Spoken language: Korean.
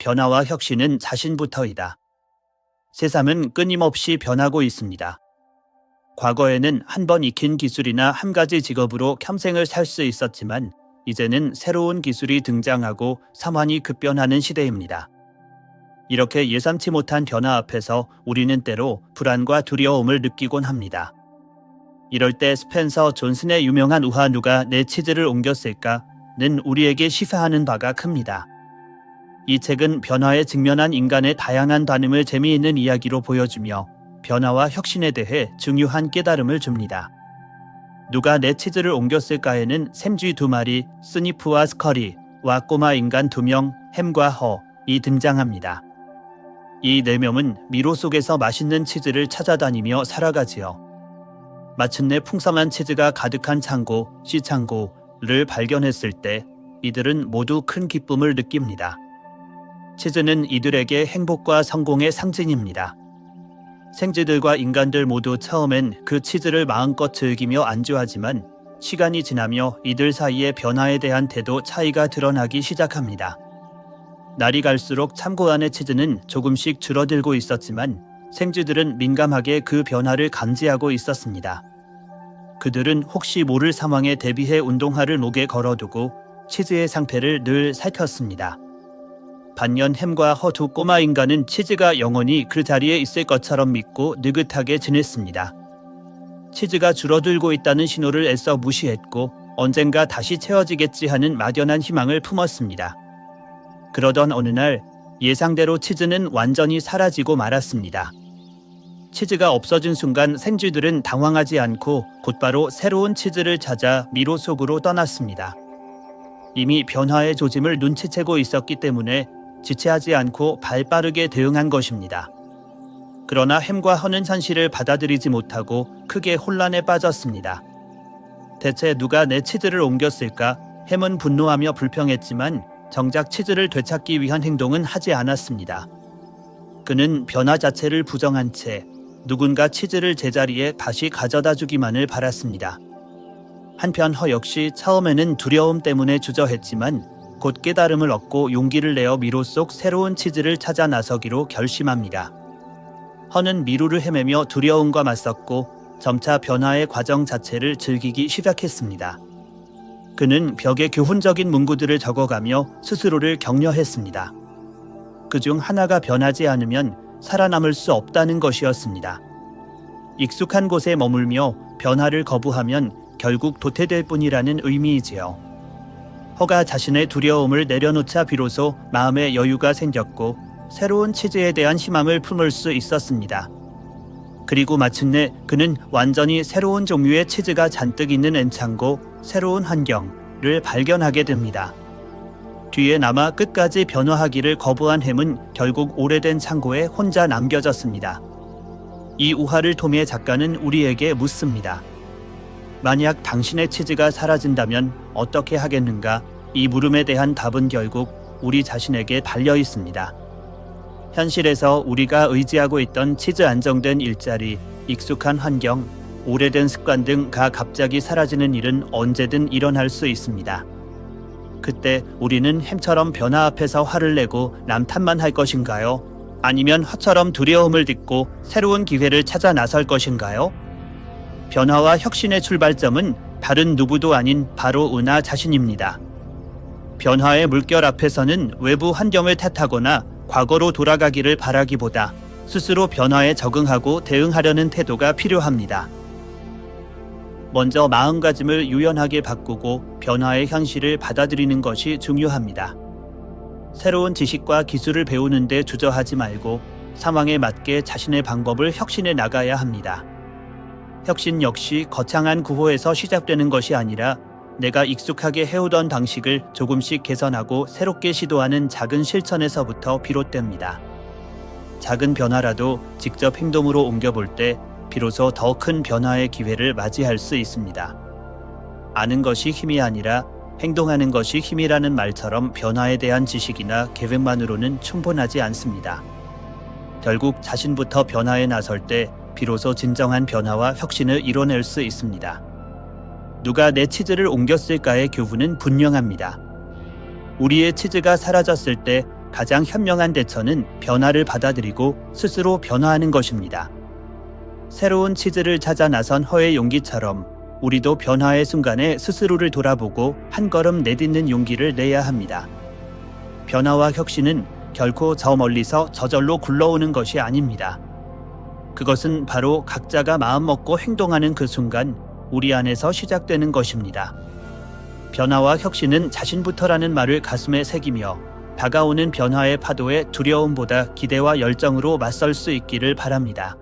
변화와 혁신은 자신부터이다. 세상은 끊임없이 변하고 있습니다. 과거에는 한 번 익힌 기술이나 한 가지 직업으로 평생을 살 수 있었지만 이제는 새로운 기술이 등장하고 사만이 급변하는 시대입니다. 이렇게 예상치 못한 변화 앞에서 우리는 때로 불안과 두려움을 느끼곤 합니다. 이럴 때 스펜서 존슨의 유명한 우화 누가 내 치즈를 옮겼을까는 우리에게 시사하는 바가 큽니다. 이 책은 변화에 직면한 인간의 다양한 반응을 재미있는 이야기로 보여주며 변화와 혁신에 대해 중요한 깨달음을 줍니다. 누가 내 치즈를 옮겼을까에는 샘쥐 2마리, 스니프와 스커리와 꼬마 인간 2명, 햄과 허이 등장합니다. 이 4명은 미로 속에서 맛있는 치즈를 찾아다니며 살아가지요. 마침내 풍성한 치즈가 가득한 창고, 시창고를 발견했을 때 이들은 모두 큰 기쁨을 느낍니다. 치즈는 이들에게 행복과 성공의 상징입니다. 생쥐들과 인간들 모두 처음엔 그 치즈를 마음껏 즐기며 안주하지만 시간이 지나며 이들 사이의 변화에 대한 태도 차이가 드러나기 시작합니다. 날이 갈수록 창고 안의 치즈는 조금씩 줄어들고 있었지만 생쥐들은 민감하게 그 변화를 감지하고 있었습니다. 그들은 혹시 모를 상황에 대비해 운동화를 목에 걸어두고 치즈의 상태를 늘 살폈습니다. 반면 햄과 허 2 꼬마 인간은 치즈가 영원히 그 자리에 있을 것처럼 믿고 느긋하게 지냈습니다. 치즈가 줄어들고 있다는 신호를 애써 무시했고 언젠가 다시 채워지겠지 하는 막연한 희망을 품었습니다. 그러던 어느 날 예상대로 치즈는 완전히 사라지고 말았습니다. 치즈가 없어진 순간 생쥐들은 당황하지 않고 곧바로 새로운 치즈를 찾아 미로 속으로 떠났습니다. 이미 변화의 조짐을 눈치채고 있었기 때문에 지체하지 않고 발빠르게 대응한 것입니다. 그러나 햄과 허는 현실을 받아들이지 못하고 크게 혼란에 빠졌습니다. 대체 누가 내 치즈를 옮겼을까? 햄은 분노하며 불평했지만 정작 치즈를 되찾기 위한 행동은 하지 않았습니다. 그는 변화 자체를 부정한 채 누군가 치즈를 제자리에 다시 가져다 주기만을 바랐습니다. 한편 허 역시 처음에는 두려움 때문에 주저했지만 곧 깨달음을 얻고 용기를 내어 미로 속 새로운 치즈를 찾아 나서기로 결심합니다. 허는 미로를 헤매며 두려움과 맞섰고 점차 변화의 과정 자체를 즐기기 시작했습니다. 그는 벽에 교훈적인 문구들을 적어가며 스스로를 격려했습니다. 그중 하나가 변하지 않으면 살아남을 수 없다는 것이었습니다. 익숙한 곳에 머물며 변화를 거부하면 결국 도태될 뿐이라는 의미이지요. 허가 자신의 두려움을 내려놓자 비로소 마음의 여유가 생겼고 새로운 치즈에 대한 희망을 품을 수 있었습니다. 그리고 마침내 그는 완전히 새로운 종류의 치즈가 잔뜩 있는 엔창고, 새로운 환경을 발견하게 됩니다. 뒤에 남아 끝까지 변화하기를 거부한 햄은 결국 오래된 창고에 혼자 남겨졌습니다. 이 우화를 통해 작가는 우리에게 묻습니다. 만약 당신의 치즈가 사라진다면 어떻게 하겠는가? 이 물음에 대한 답은 결국 우리 자신에게 달려 있습니다. 현실에서 우리가 의지하고 있던 치즈 안정된 일자리, 익숙한 환경, 오래된 습관 등가 갑자기 사라지는 일은 언제든 일어날 수 있습니다. 그때 우리는 햄처럼 변화 앞에서 화를 내고 남 탓만 할 것인가요? 아니면 허처럼 두려움을 딛고 새로운 기회를 찾아 나설 것인가요? 변화와 혁신의 출발점은 다른 누구도 아닌 바로 나 자신입니다. 변화의 물결 앞에서는 외부 환경을 탓하거나 과거로 돌아가기를 바라기보다 스스로 변화에 적응하고 대응하려는 태도가 필요합니다. 먼저 마음가짐을 유연하게 바꾸고 변화의 현실을 받아들이는 것이 중요합니다. 새로운 지식과 기술을 배우는 데 주저하지 말고 상황에 맞게 자신의 방법을 혁신해 나가야 합니다. 혁신 역시 거창한 구호에서 시작되는 것이 아니라 내가 익숙하게 해오던 방식을 조금씩 개선하고 새롭게 시도하는 작은 실천에서부터 비롯됩니다. 작은 변화라도 직접 행동으로 옮겨볼 때 비로소 더 큰 변화의 기회를 맞이할 수 있습니다. 아는 것이 힘이 아니라 행동하는 것이 힘이라는 말처럼 변화에 대한 지식이나 계획만으로는 충분하지 않습니다. 결국 자신부터 변화에 나설 때 비로소 진정한 변화와 혁신을 이뤄낼 수 있습니다. 누가 내 치즈를 옮겼을까의 교훈은 분명합니다. 우리의 치즈가 사라졌을 때 가장 현명한 대처는 변화를 받아들이고 스스로 변화하는 것입니다. 새로운 치즈를 찾아 나선 허의 용기처럼 우리도 변화의 순간에 스스로를 돌아보고 한 걸음 내딛는 용기를 내야 합니다. 변화와 혁신은 결코 저 멀리서 저절로 굴러오는 것이 아닙니다. 그것은 바로 각자가 마음먹고 행동하는 그 순간 우리 안에서 시작되는 것입니다. 변화와 혁신은 자신부터라는 말을 가슴에 새기며 다가오는 변화의 파도에 두려움보다 기대와 열정으로 맞설 수 있기를 바랍니다.